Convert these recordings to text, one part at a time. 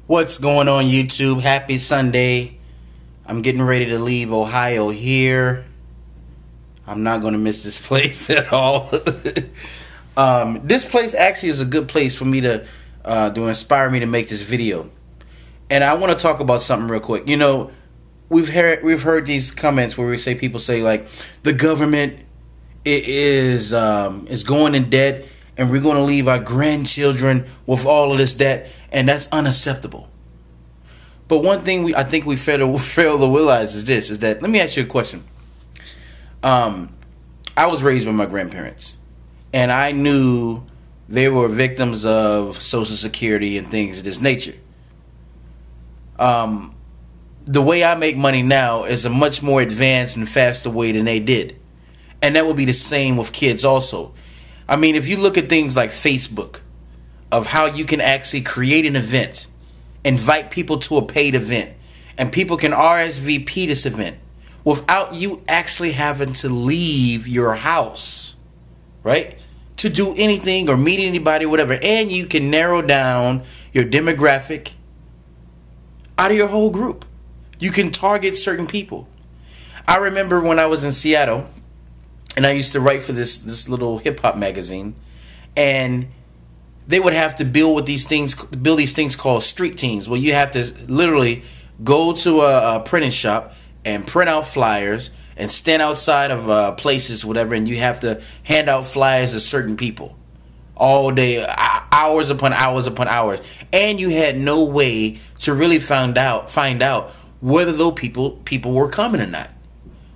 What's going on, YouTube? Happy Sunday. I'm getting ready to leave Ohio here. I'm not going to miss this place at all. This place actually is a good place for me to inspire me to make this video. And I want to talk about something real quick. You know, we've heard these comments where people say like the government is going in debt, and we're going to leave our grandchildren with all of this debt, and that's unacceptable. But one thing I think we fail to realize is that, let me ask you a question. I was raised by my grandparents, and I knew they were victims of Social Security and things of this nature. The way I make money now is a much more advanced and faster way than they did. And that would be the same with kids also. I mean, if you look at things like Facebook, of how you can actually create an event, invite people to a paid event, and people can RSVP this event without you actually having to leave your house, right? To do anything or meet anybody, whatever. And you can narrow down your demographic out of your whole group. You can target certain people. I remember when I was in Seattle, and I used to write for this little hip hop magazine, and they would have to build these things called street teams, where you have to literally go to a printing shop and print out flyers and stand outside of places, whatever, and you have to hand out flyers to certain people all day, hours upon hours upon hours, and you had no way to really find out whether those people were coming or not.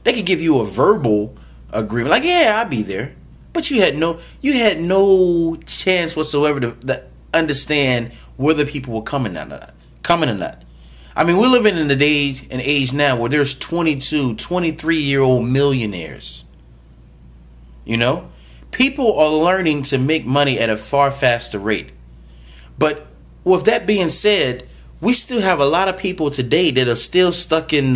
They could give you a verbal agreement, like, yeah, I'll be there, but you had no chance whatsoever to understand whether people were coming or not. I mean, we're living in an age now where there's 22, 23-year-old millionaires. You know, people are learning to make money at a far faster rate. But with that being said, we still have a lot of people today that are still stuck in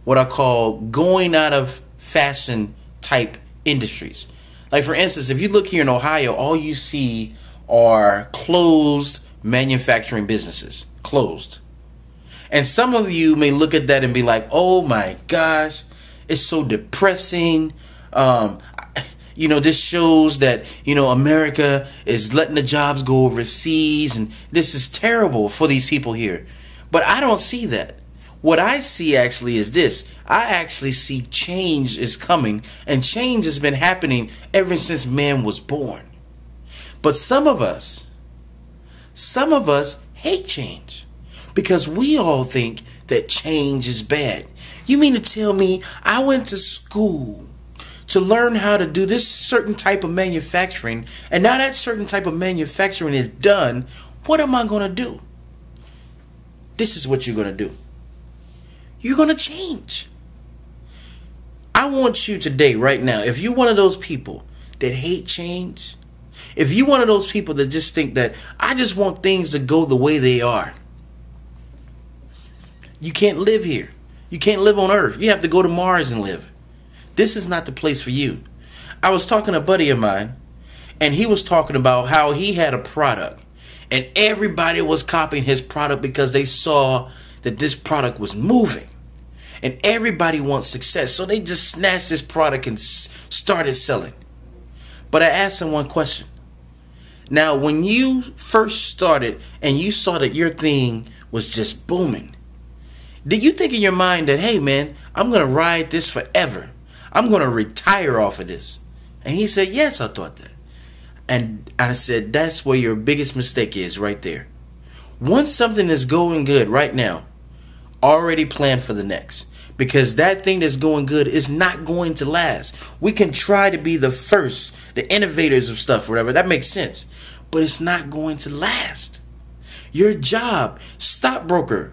what I call going out of fashion type industries. Like, for instance, if you look here in Ohio, all you see are closed manufacturing businesses. Closed. And some of you may look at that and be like, oh my gosh, it's so depressing. You know, this shows that, you know, America is letting the jobs go overseas, and this is terrible for these people here. But I don't see that. What I see actually is this. I actually see change is coming, and change has been happening ever since man was born. But some of us hate change because we all think that change is bad. You mean to tell me I went to school to learn how to do this certain type of manufacturing, and now that certain type of manufacturing is done, what am I going to do? This is what you're going to do. You're going to change. I want you today, right now, if you're one of those people that hate change, if you're one of those people that just think that I just want things to go the way they are, you can't live here. You can't live on Earth. You have to go to Mars and live. This is not the place for you. I was talking to a buddy of mine, and he was talking about how he had a product, and everybody was copying his product because they saw that this product was moving. And everybody wants success, so they just snatched this product and started selling. But I asked him one question. Now, when you first started and you saw that your thing was just booming, did you think in your mind that, hey man, I'm going to ride this forever? I'm going to retire off of this? And he said, yes, I thought that. And I said, that's where your biggest mistake is right there. Once something is going good right now, already plan for the next, because that thing that's going good is not going to last. We can try to be the first, the innovators of stuff, whatever, that makes sense, but it's not going to last. Your job, stockbroker,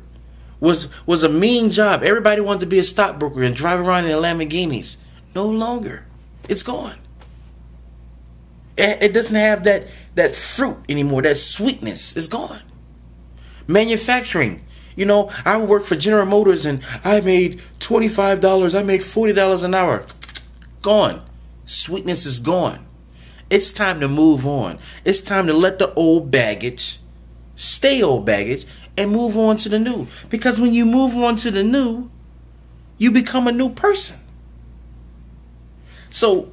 was a mean job. Everybody wanted to be a stockbroker and drive around in Lamborghinis. No longer. It's gone. It doesn't have that fruit anymore. That sweetness is gone. Manufacturing. You know, I worked for General Motors and I made $25. I made $40 an hour. Gone. Sweetness is gone. It's time to move on. It's time to let the old baggage Stay old baggage and move on to the new. Because when you move on to the new, you become a new person. So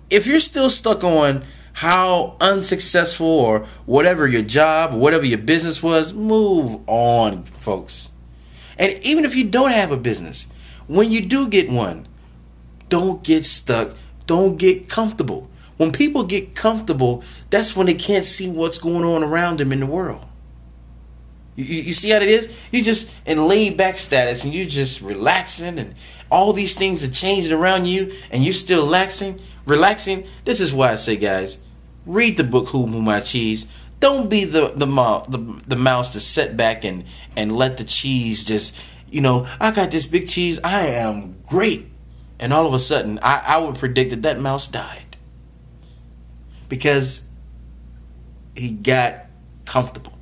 if you're still stuck on how unsuccessful or whatever your job, or whatever your business was, move on, folks. And even if you don't have a business, when you do get one, don't get stuck. Don't get comfortable. When people get comfortable, that's when they can't see what's going on around them in the world. You see how it is? You just in laid back status and you just relaxing and all these things are changing around you and you're still relaxing. This is why I say, guys, read the book Who Moved My Cheese. Don't be the mouse to sit back and let the cheese just, I got this big cheese. I am great. And all of a sudden, I would predict that mouse died. Because he got comfortable.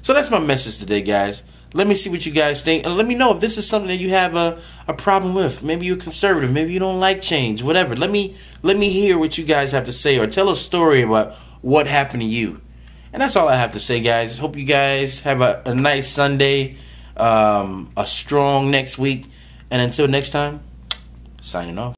So that's my message today, guys. Let me see what you guys think. And let me know if this is something that you have a problem with. Maybe you're conservative. Maybe you don't like change. Whatever. Let me hear what you guys have to say. Or tell a story about what happened to you. And that's all I have to say, guys. Hope you guys have a nice Sunday. A strong next week. And until next time, signing off.